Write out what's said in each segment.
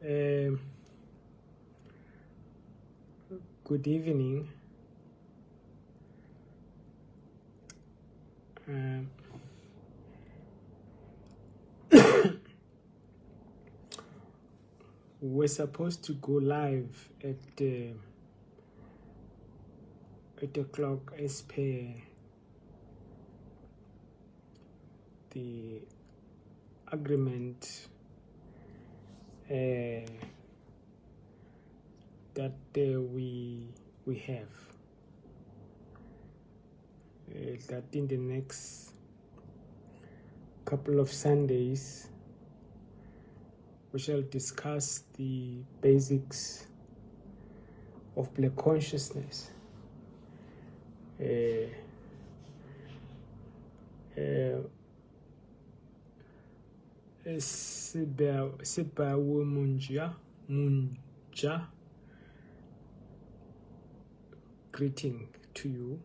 Good evening. We're supposed to go live at 8 o'clock as per the agreement that we have. That in the next couple of Sundays we shall discuss the basics of Black consciousness. Sibawo Munja, greeting to you.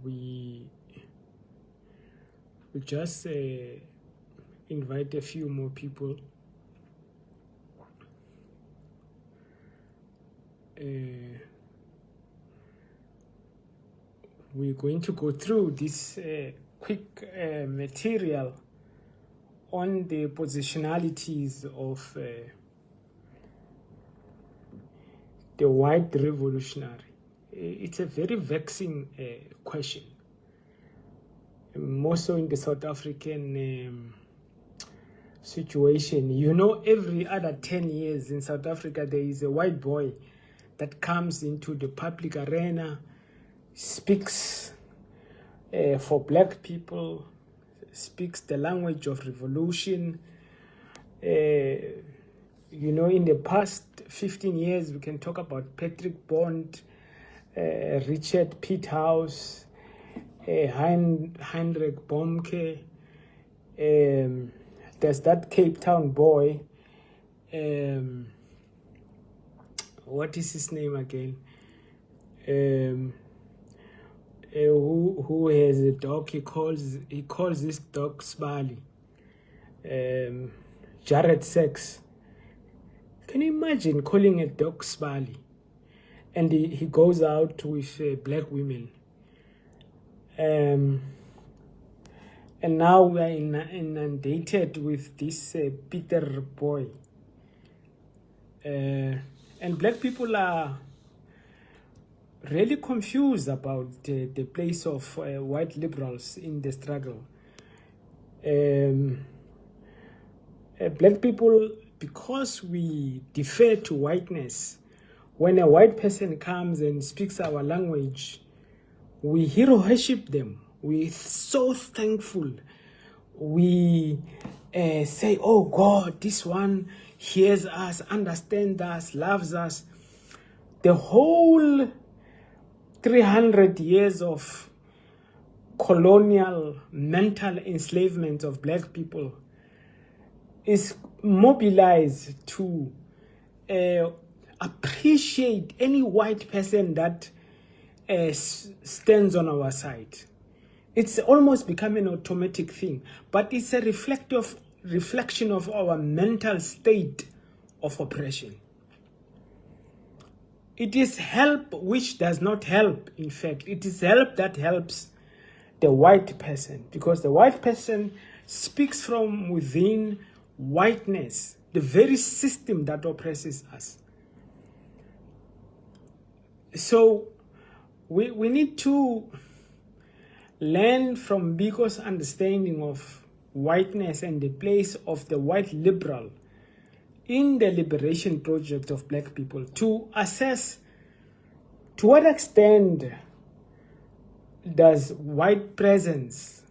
We just invite a few more people. We're going to go through this quick material on the positionalities of the white revolutionary. It's a very vexing question, more so in the South African situation. You know, every other 10 years in South Africa, there is a white boy that comes into the public arena, speaks for Black people, speaks the language of revolution. You know, in the past 15 years, we can talk about Patrick Bond, Richard Peterhouse, Heinrich Bomke. There's that Cape Town boy. What is his name again? Who has a dog? He calls this dog Smiley. Jared Sex. Can you imagine calling a dog Smiley? And he goes out with Black women. And now we are inundated with this Peter boy. And Black people are really confused about the place of white liberals in the struggle. Black people, because we defer to whiteness, when a white person comes and speaks our language, we hero worship them. We're so thankful. We say, oh God, this one hears us, understands us, loves us. The whole 300 years of colonial mental enslavement of Black people is mobilized to appreciate any white person that stands on our side. It's almost become an automatic thing, but it's a reflection of our mental state of oppression. It is help which does not help, in fact. It is help that helps the white person, because the white person speaks from within whiteness, the very system that oppresses us. So we need to learn from Biko's understanding of whiteness and the place of the white liberal in the liberation project of Black people, to assess to what extent does white presence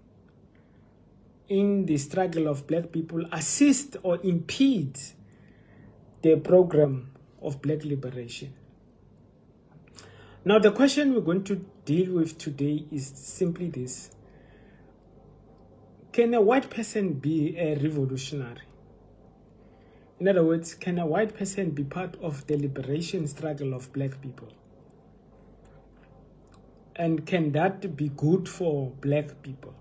in the struggle of Black people assist or impede the program of Black liberation. Now, the question we're going to deal with today is simply this. Can a white person be a revolutionary? In other words, can a white person be part of the liberation struggle of Black people? And can that be good for black people?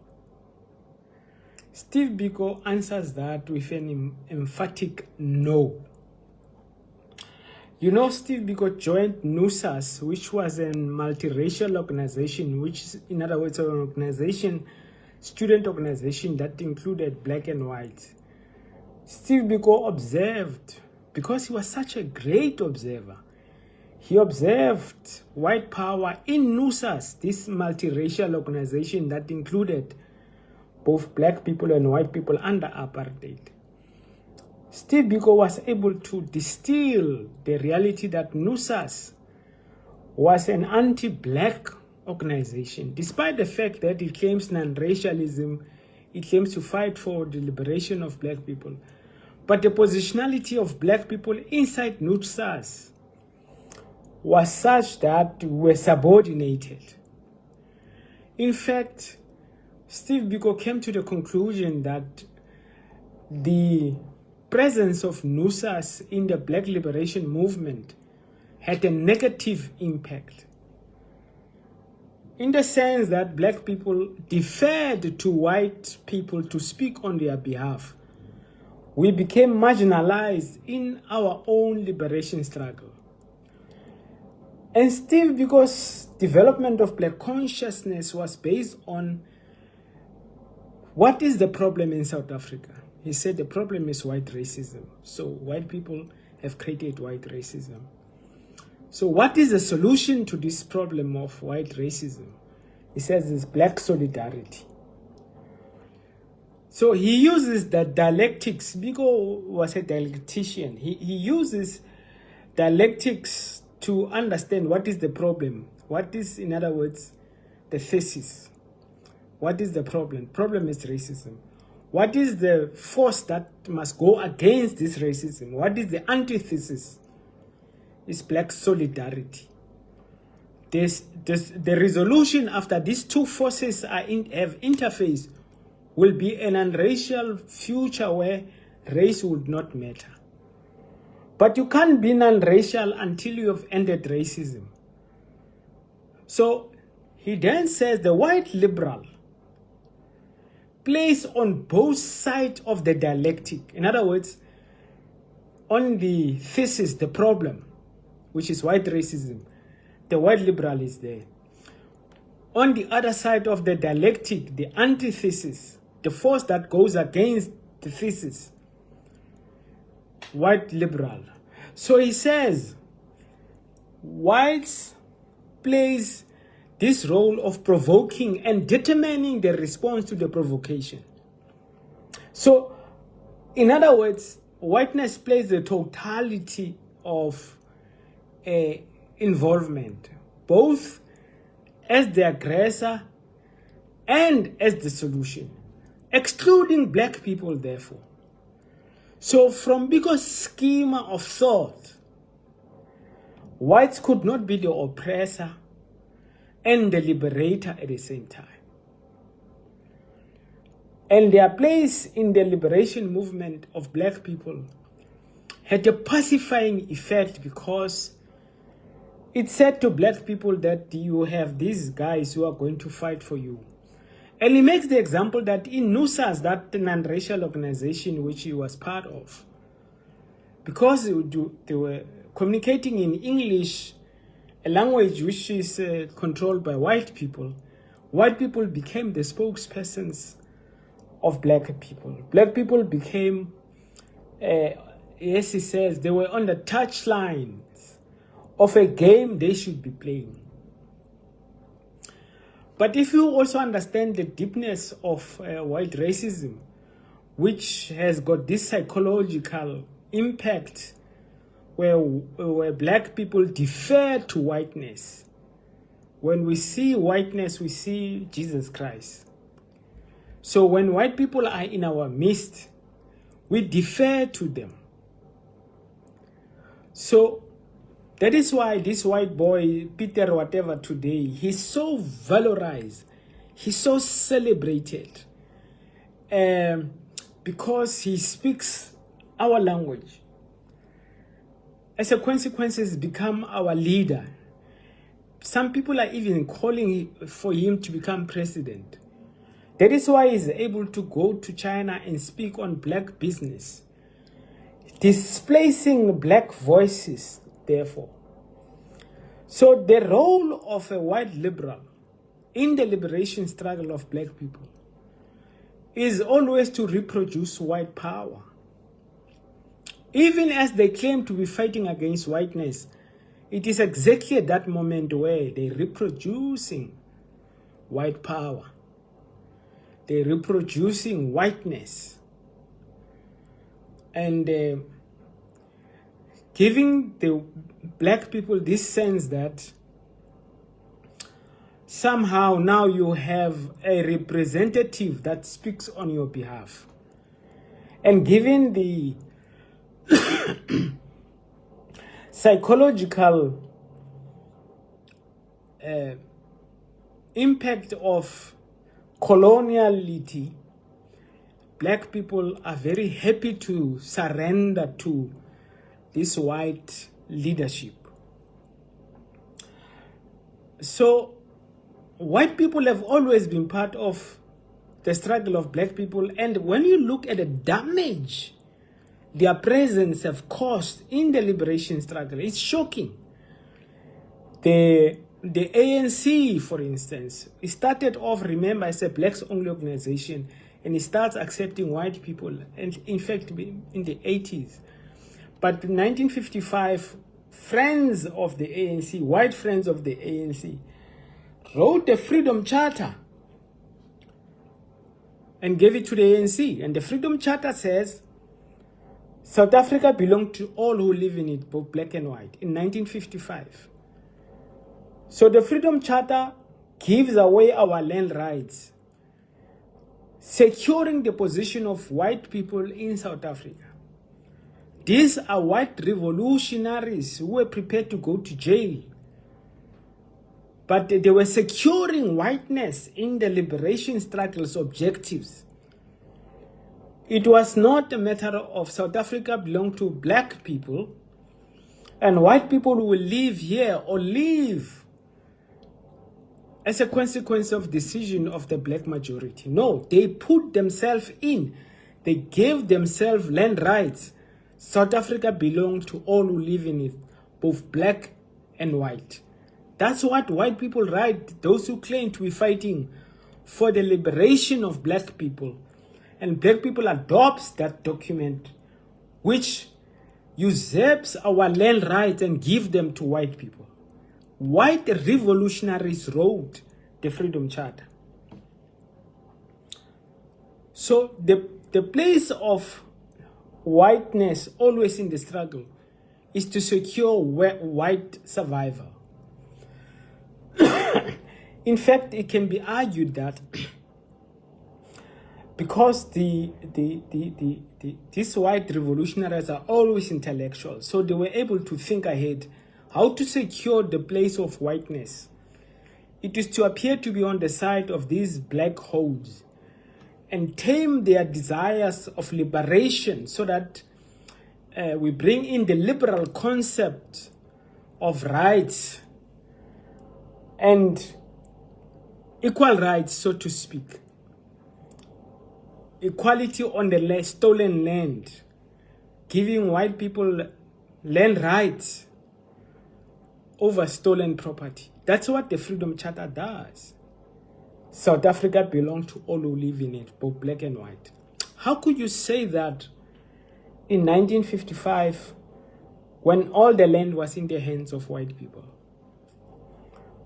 Steve Biko answers that with an emphatic no. You know, Steve Biko joined NUSAS, which was a multiracial organization, which is, in other words, an organization, student organization that included black and white. Steve Biko observed, because he was such a great observer, he observed white power in NUSAS, this multiracial organization that included both black people and white people under apartheid. Steve Biko was able to distill the reality that NUSAS was an anti-black organization, despite the fact that it claims non-racialism, it claims to fight for the liberation of black people. But the positionality of black people inside NUSAS was such that we were subordinated. In fact, Steve Biko came to the conclusion that the presence of NUSAS in the black liberation movement had a negative impact, in the sense that black people deferred to white people to speak on their behalf. We became marginalized in our own liberation struggle. And Steve Biko's development of black consciousness was based on what is the problem in South Africa. He said the problem is white racism. So white people have created white racism. So what is the solution to this problem of white racism? He says it's black solidarity. So he uses the dialectics. Biko was a dialectician. He uses dialectics to understand what is the problem. What is, in other words, the thesis. What is the problem? Problem is racism. What is the force that must go against this racism? What is the antithesis? It's black solidarity. The resolution after these two forces have interface will be an unracial future where race would not matter. But you can't be non-racial until you have ended racism. So he then says the white liberal plays on both sides of the dialectic. In other words, on the thesis, the problem, which is white racism, the white liberal is there. On the other side of the dialectic, the antithesis, the force that goes against the thesis, white liberal. So he says, whites plays this role of provoking and determining the response to the provocation. So, in other words, whiteness plays the totality of involvement, both as the aggressor and as the solution, excluding black people, therefore. So from Biko's schema of thought, whites could not be the oppressor and the liberator at the same time. And their place in the liberation movement of black people had a pacifying effect, because it said to black people that you have these guys who are going to fight for you. And he makes the example that in NUSAS, that non-racial organization which he was part of, because they were communicating in English, a language which is controlled by white people became the spokespersons of black people. Black people became, as he says, they were on the touchlines of a game they should be playing. But if you also understand the deepness of white racism, which has got this psychological impact where black people defer to whiteness. When we see whiteness, we see Jesus Christ. So when white people are in our midst, we defer to them. So that is why this white boy, Peter whatever today, he's so valorized, he's so celebrated, because he speaks our language. As a consequence, he's become our leader. some people are even calling for him to become president. That is why he's able to go to China and speak on black business, displacing black voices, therefore. So the role of a white liberal in the liberation struggle of black people is always to reproduce white power. Even as they claim to be fighting against whiteness, it is exactly at that moment where they're reproducing white power. They're reproducing whiteness. And giving the black people this sense that somehow now you have a representative that speaks on your behalf. And given the psychological impact of coloniality, black people are very happy to surrender to this white leadership. So white people have always been part of the struggle of black people, and when you look at the damage their presence have caused in the liberation struggle, it's shocking. The ANC, for instance, it started off, remember, as a blacks-only organization, and it starts accepting white people, and in fact, in the 80s. But in 1955, friends of the ANC, white friends of the ANC, wrote the Freedom Charter and gave it to the ANC. And the Freedom Charter says, South Africa belongs to all who live in it, both black and white, in 1955. So the Freedom Charter gives away our land rights, securing the position of white people in South Africa. These are white revolutionaries who were prepared to go to jail, but they were securing whiteness in the liberation struggle's objectives. It was not a matter of South Africa belong to black people and white people will live here or leave as a consequence of decision of the black majority. No, they put themselves in. They gave themselves land rights. South Africa belongs to all who live in it, both black and white. That's what white people write, those who claim to be fighting for the liberation of black people. And black people adopts that document, which usurps our land rights and give them to white people. White revolutionaries wrote the Freedom Charter. So the place of whiteness always in the struggle is to secure white survival. In fact, it can be argued that because these white revolutionaries are always intellectuals, so they were able to think ahead how to secure the place of whiteness. It is to appear to be on the side of these black holes and tame their desires of liberation so that we bring in the liberal concept of rights and equal rights, so to speak. Equality on the stolen land, giving white people land rights over stolen property. That's what the Freedom Charter does. South Africa belongs to all who live in it, both black and white. How could you say that in 1955 when all the land was in the hands of white people?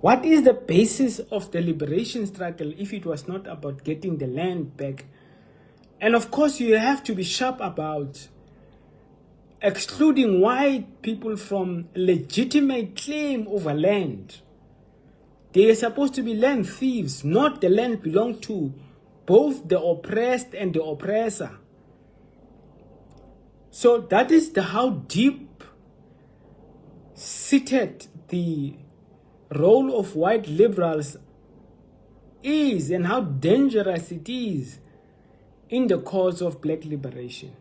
What is the basis of the liberation struggle if it was not about getting the land back? And of course, you have to be sharp about excluding white people from legitimate claim over land. They are supposed to be land thieves, not the land belong to both the oppressed and the oppressor. So that is how deep seated the role of white liberals is and how dangerous it is in the cause of black liberation.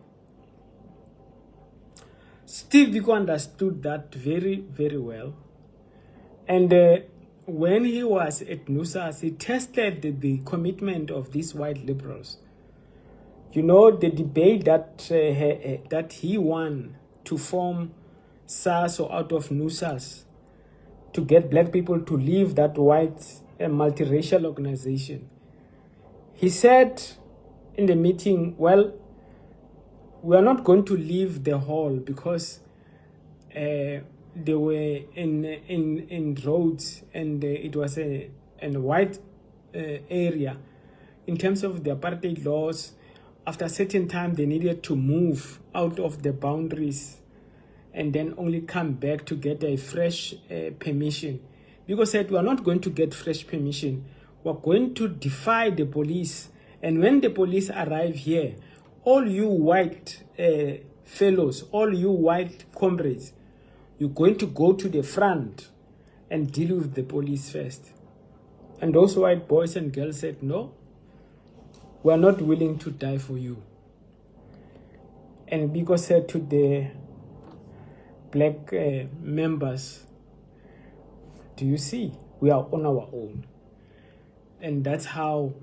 Steve Biko understood that very, very well. And when he was at NUSAS, he tested the commitment of these white liberals. You know, the debate that he won to form SASO out of NUSAS, to get black people to leave that white multiracial organization. He said in the meeting, well, we are not going to leave the hall because they were in roads, and it was a white area. In terms of the apartheid laws, after a certain time they needed to move out of the boundaries and then only come back to get a fresh permission. Because said, we are not going to get fresh permission. We are going to defy the police. And when the police arrive here, all you white fellows, all you white comrades, you're going to go to the front and deal with the police first. And those white boys and girls said, no, we are not willing to die for you. And Biko said to the black members, do you see, we are on our own. And that's how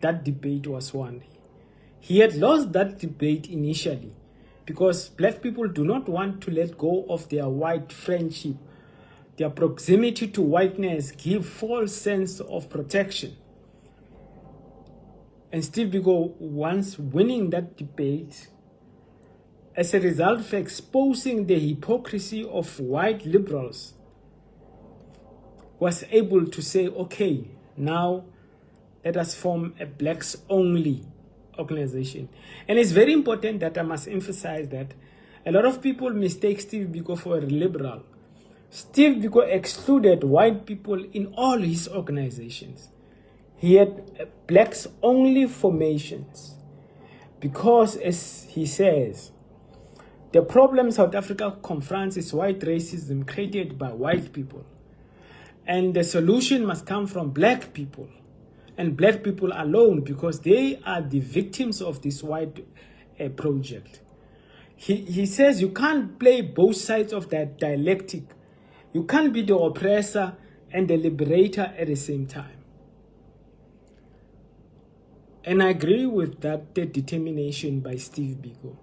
that debate was won. He had lost that debate initially because black people do not want to let go of their white friendship. Their proximity to whiteness give false sense of protection. And Steve Biko, once winning that debate, as a result of exposing the hypocrisy of white liberals, was able to say, okay, now let us form a blacks-only organization. And it's very important that I must emphasize that a lot of people mistake Steve Biko for a liberal. Steve Biko excluded white people in all his organizations. He had blacks-only formations because, as he says, the problem South Africa confronts is white racism created by white people. And the solution must come from black people, and black people alone, because they are the victims of this white project. He says you can't play both sides of that dialectic. You can't be the oppressor and the liberator at the same time. And I agree with that determination by Steve Biko.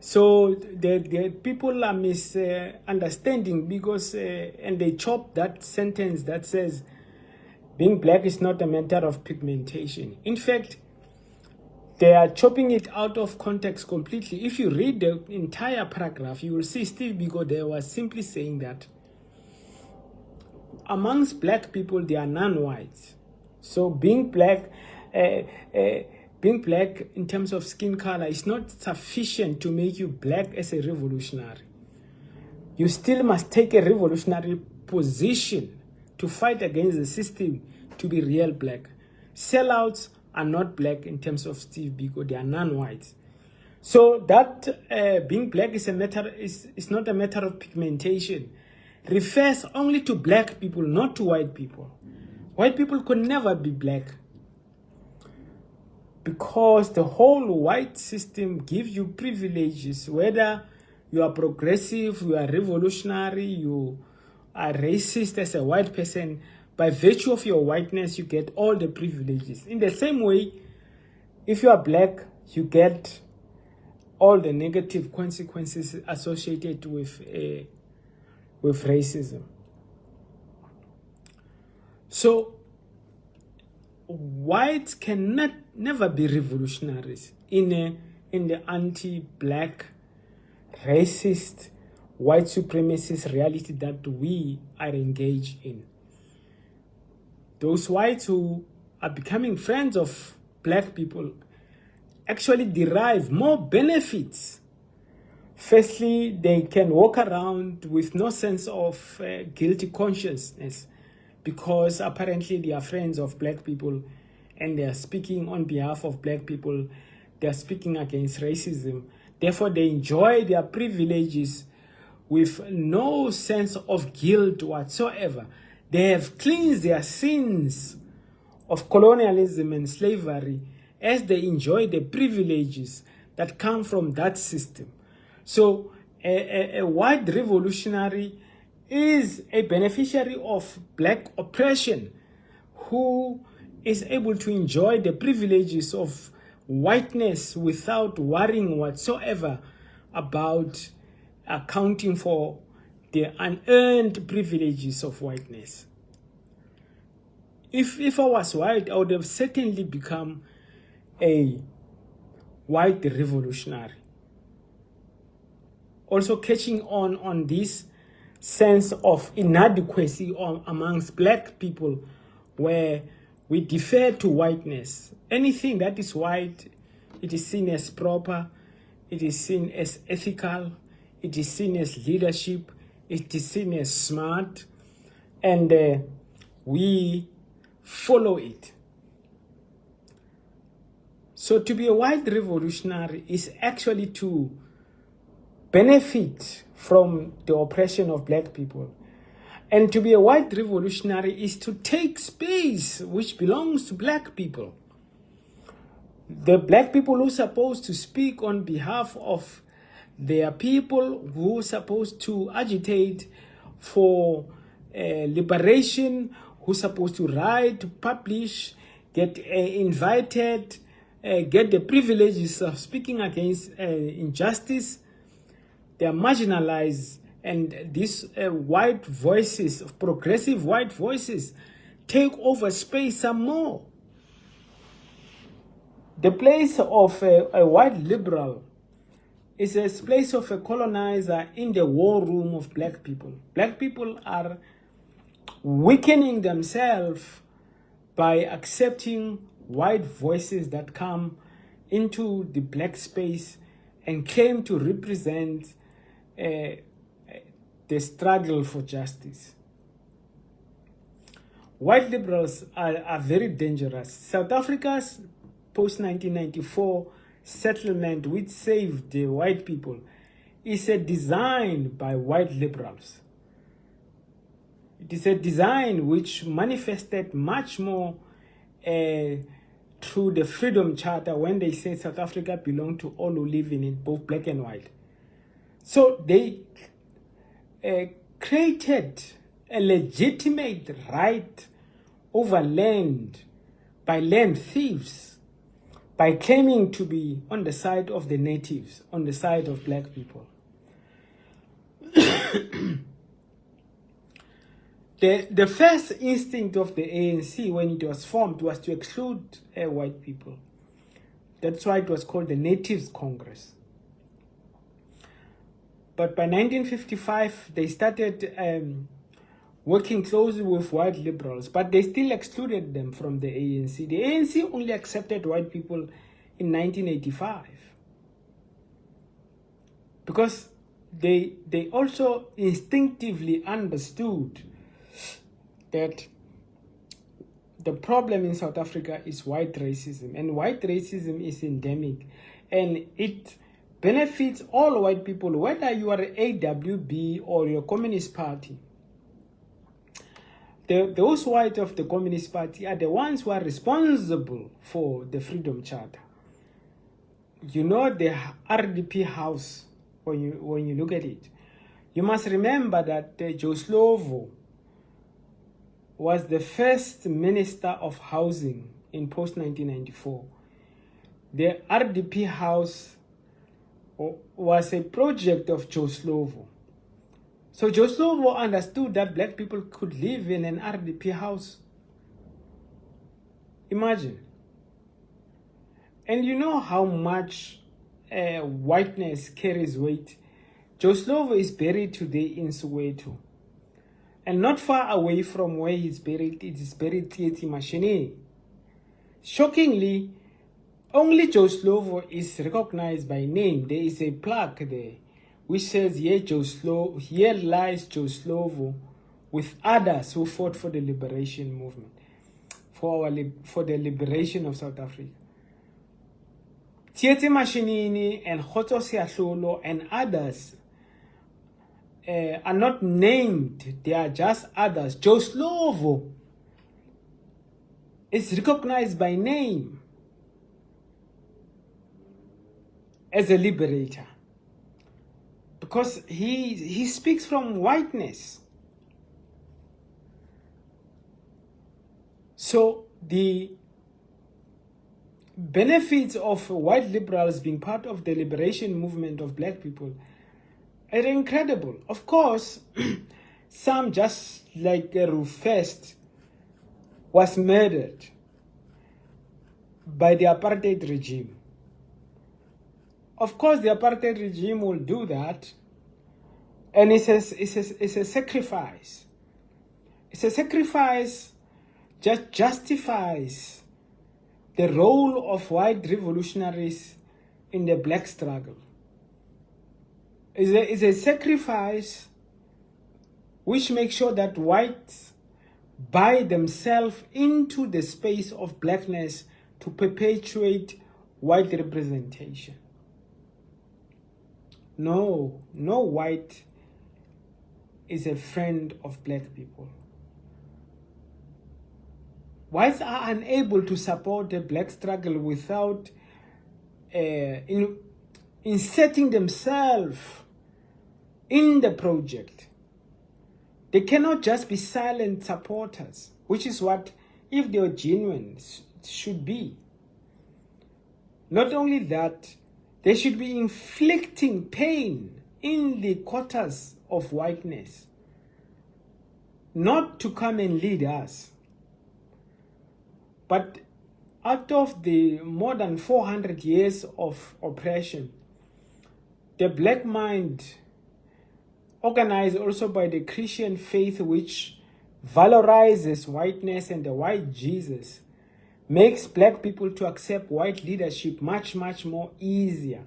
So the people are misunderstanding because, and they chop that sentence that says, being black is not a matter of pigmentation. In fact, they are chopping it out of context completely. If you read the entire paragraph, you will see Steve Biko there was simply saying that amongst black people, they are non-whites. So being black in terms of skin color is not sufficient to make you black as a revolutionary. You still must take a revolutionary position to fight against the system to be real black. Sellouts are not black in terms of Steve Biko, they are non-whites. So that being black is not a matter of pigmentation. Refers only to black people, not to white people. White people could never be black, because the whole white system gives you privileges, whether you are progressive, you are revolutionary, you are racist as a white person. By virtue of your whiteness, you get all the privileges. In the same way, if you are black, you get all the negative consequences associated with racism. So whites cannot never be revolutionaries in the anti-black, racist, white supremacist reality that we are engaged in. Those whites who are becoming friends of black people actually derive more benefits. Firstly, they can walk around with no sense of guilty consciousness, because apparently they are friends of black people and they are speaking on behalf of black people. They are speaking against racism. Therefore, they enjoy their privileges with no sense of guilt whatsoever. They have cleansed their sins of colonialism and slavery as they enjoy the privileges that come from that system. So a white revolutionary is a beneficiary of black oppression, who is able to enjoy the privileges of whiteness without worrying whatsoever about accounting for the unearned privileges of whiteness. If I was white, I would have certainly become a white revolutionary. Also catching on this sense of inadequacy amongst black people, where we defer to whiteness. Anything that is white, it is seen as proper, it is seen as ethical, it is seen as leadership, it is seen as smart, and we follow it. So to be a white revolutionary is actually to benefit from the oppression of black people. And to be a white revolutionary is to take space which belongs to black people. The black people who are supposed to speak on behalf of their people, who are supposed to agitate for liberation, who are supposed to write, publish, get invited, get the privileges of speaking against injustice. They are marginalized, and these white voices, progressive white voices, take over space some more. The place of a white liberal is a place of a colonizer in the war room of black people. Black people are weakening themselves by accepting white voices that come into the black space and claim to represent the struggle for justice. White liberals are very dangerous. South Africa's post-1994 settlement, which saved the white people, is a design by white liberals. It is a design which manifested much more through the Freedom Charter, when they say South Africa belonged to all who live in it, both black and white. So they created a legitimate right over land by land thieves, by claiming to be on the side of the natives, on the side of black people. The first instinct of the ANC when it was formed was to exclude white people. That's why it was called the Natives Congress. But by 1955, they started working closely with white liberals, but they still excluded them from the ANC. The ANC only accepted white people in 1985 because they also instinctively understood that the problem in South Africa is white racism, and white racism is endemic, and it benefits all white people, whether you are AWB or your Communist Party. Those white of the Communist Party are the ones who are responsible for the Freedom Charter. You know, the RDP house, when you look at it, you must remember that Joe Slovo was the first Minister of Housing in post-1994. The RDP house was a project of Joe Slovo. So Joe Slovo understood that black people could live in an RDP house. Imagine. And you know how much whiteness carries weight. Joe Slovo is buried today in Soweto. And not far away from where he's buried, it is buried Tsietsi Mashinini. Shockingly, only Joe Slovo is recognized by name. There is a plaque there which says, here lies Joe Slovo with others who fought for the liberation movement, for the liberation of South Africa. Tsietsi Mashinini and Khotso Siahlolo and others are not named, they are just others. Joe Slovo is recognized by name as a liberator because he speaks from whiteness. So the benefits of white liberals being part of the liberation movement of black people are incredible. Of course, some, just like Rufest, was murdered by the apartheid regime. Of course, the apartheid regime will do that, and it's a sacrifice. It's a sacrifice that justifies the role of white revolutionaries in the black struggle. It's a sacrifice which makes sure that whites buy themselves into the space of blackness to perpetuate white representation. No white is a friend of black people. Whites are unable to support the black struggle without inserting themselves in the project. They cannot just be silent supporters, which is what, if they are genuine, should be. Not only that, they should be inflicting pain in the quarters of whiteness, not to come and lead us. But out of the more than 400 years of oppression, the black mind, organized also by the Christian faith, which valorizes whiteness and the white Jesus, makes black people to accept white leadership much more easier.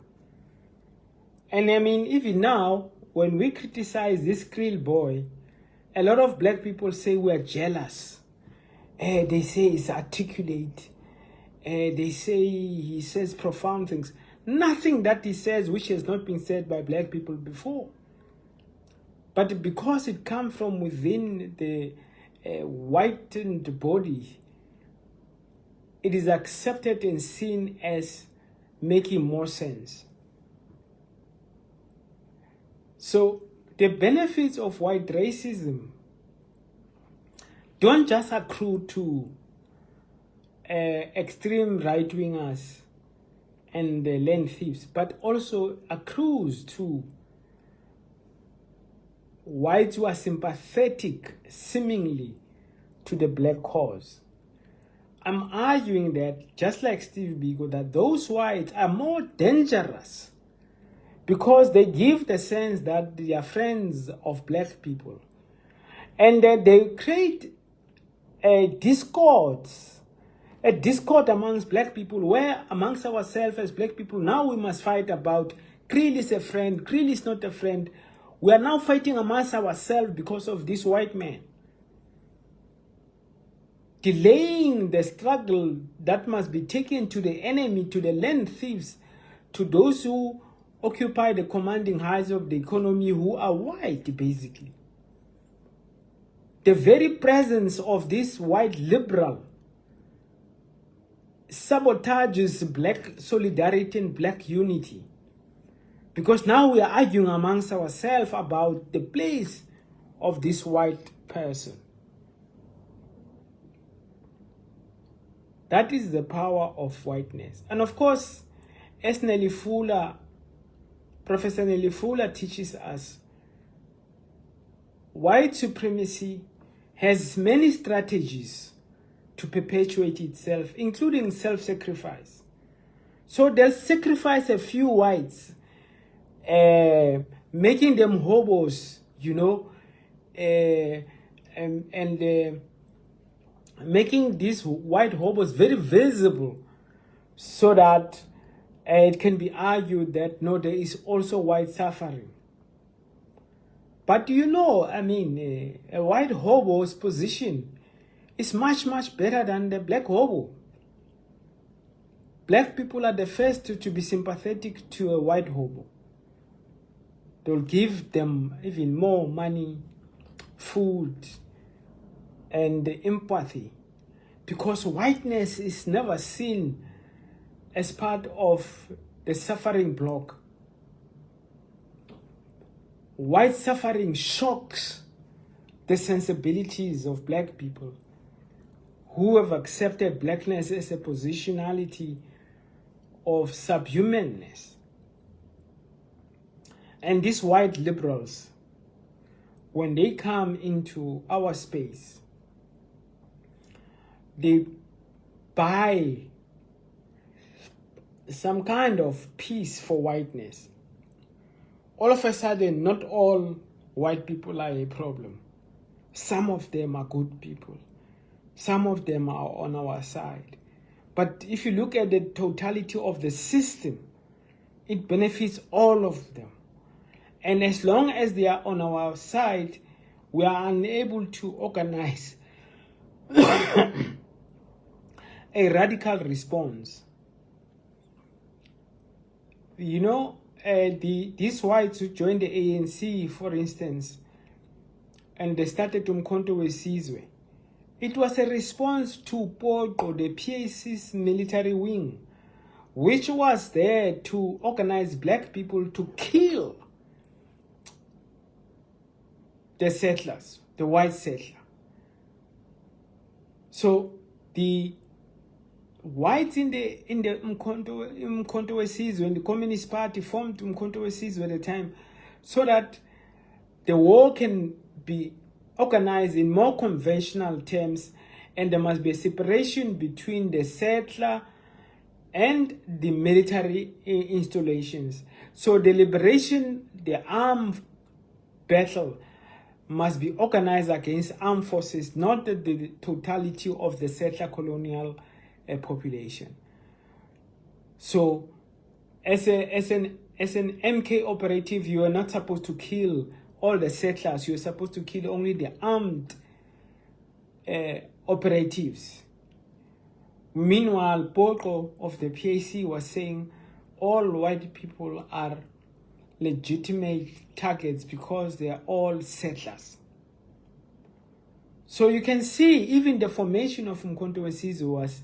And I mean, even now, when we criticize this Krill boy, a lot of black people say we are jealous. They say he's articulate. They say he says profound things. Nothing that he says which has not been said by black people before. But because it comes from within the whitened body, it is accepted and seen as making more sense. So the benefits of white racism don't just accrue to extreme right-wingers and land thieves, but also accrues to whites who are sympathetic, seemingly, to the black cause. I'm arguing that, just like Steve Biko, that those whites are more dangerous because they give the sense that they are friends of black people. And that they create a discord amongst black people, where amongst ourselves as black people, now we must fight about Krill is a friend, Krill is not a friend. We are now fighting amongst ourselves because of this white man. Delaying the struggle that must be taken to the enemy, to the land thieves, to those who occupy the commanding heights of the economy, who are white, basically. The very presence of this white liberal sabotages black solidarity and black unity. Because now we are arguing amongst ourselves about the place of this white person. That is the power of whiteness. And of course, as Professor Nelly Fuller teaches us, white supremacy has many strategies to perpetuate itself, including self-sacrifice. So they'll sacrifice a few whites, making them hobos, making these white hobos very visible, so that it can be argued that no, there is also white suffering. But a white hobo's position is much better than the black hobo. Black people are the first to be sympathetic to a white hobo. They'll give them even more money, food, and empathy, because whiteness is never seen as part of the suffering bloc. White suffering shocks the sensibilities of black people, who have accepted blackness as a positionality of subhumanness. And these white liberals, when they come into our space, they buy some kind of peace for whiteness. All of a sudden, not all white people are a problem. Some of them are good people. Some of them are on our side. But if you look at the totality of the system, it benefits all of them. And as long as they are on our side, we are unable to organize a radical response. You know, these whites who joined the ANC, for instance, and they started Umkhonto weSizwe, it was a response to Biko, the PAC's military wing, which was there to organize black people to kill the settlers, the white settler. So the whites in the Umkhonto weSizwe, when the Communist Party formed Umkhonto weSizwe at the time, so that the war can be organized in more conventional terms, and there must be a separation between the settler and the military installations. So the liberation, the armed battle, must be organized against armed forces, not the totality of the settler colonial population. So as an MK operative, you are not supposed to kill all the settlers. You are supposed to kill only the armed operatives. Meanwhile, Biko of the PAC was saying all white people are legitimate targets because they are all settlers. So you can see even the formation of Umkhonto weSizwe was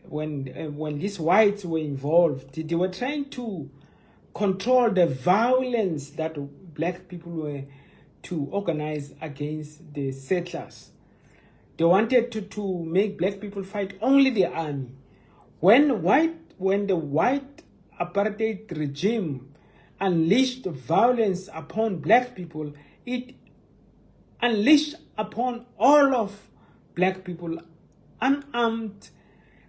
when these whites were involved, they were trying to control the violence that black people were to organize against the settlers. They wanted to make black people fight only the army. When the white apartheid regime unleashed violence upon black people, it unleashed upon all of black people, unarmed,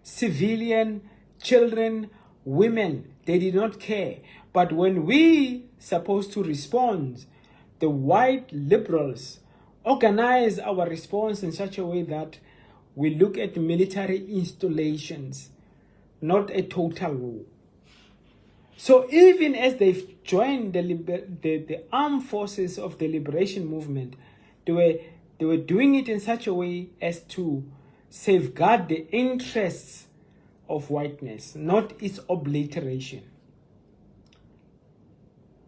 civilian, children, women. They did not care. But when we supposed to respond, the white liberals organize our response in such a way that we look at military installations, not a total war. So even as they've joined the armed forces of the liberation movement, they were doing it in such a way as to safeguard the interests of whiteness, not its obliteration.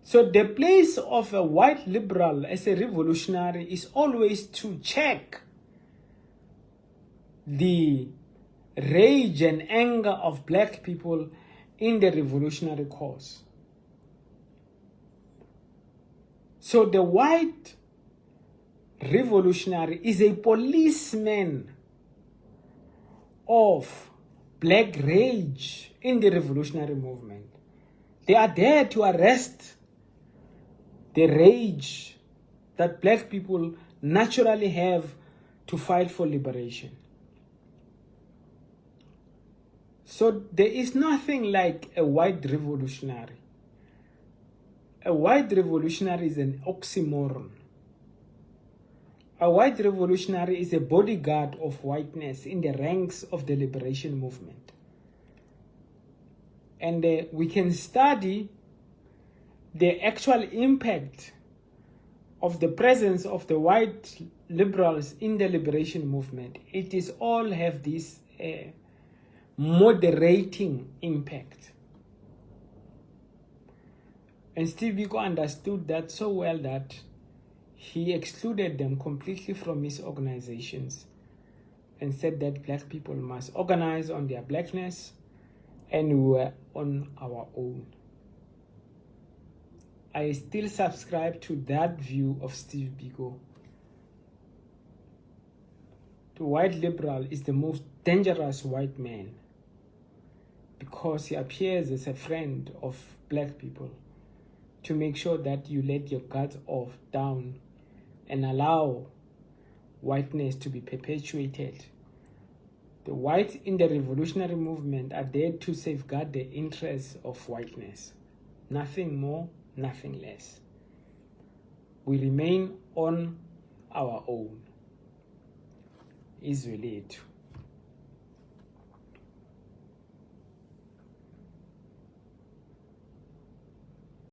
So the place of a white liberal as a revolutionary is always to check the rage and anger of black people in the revolutionary cause. So the white revolutionary is a policeman of black rage in the revolutionary movement. They are there to arrest the rage that black people naturally have to fight for liberation. So there is nothing like a white revolutionary. A white revolutionary is an oxymoron. A white revolutionary is a bodyguard of whiteness in the ranks of the liberation movement. And we can study the actual impact of the presence of the white liberals in the liberation movement. It is all have this moderating impact. And Steve Biko understood that so well that he excluded them completely from his organizations and said that black people must organize on their blackness, and we were on our own. I still subscribe to that view of Steve Biko. the white liberal is the most dangerous white man because he appears as a friend of black people to make sure that you let your guards off down and allow whiteness to be perpetuated. The whites in the revolutionary movement are there to safeguard the interests of whiteness. Nothing more, nothing less. We remain on our own. Izwe lethu.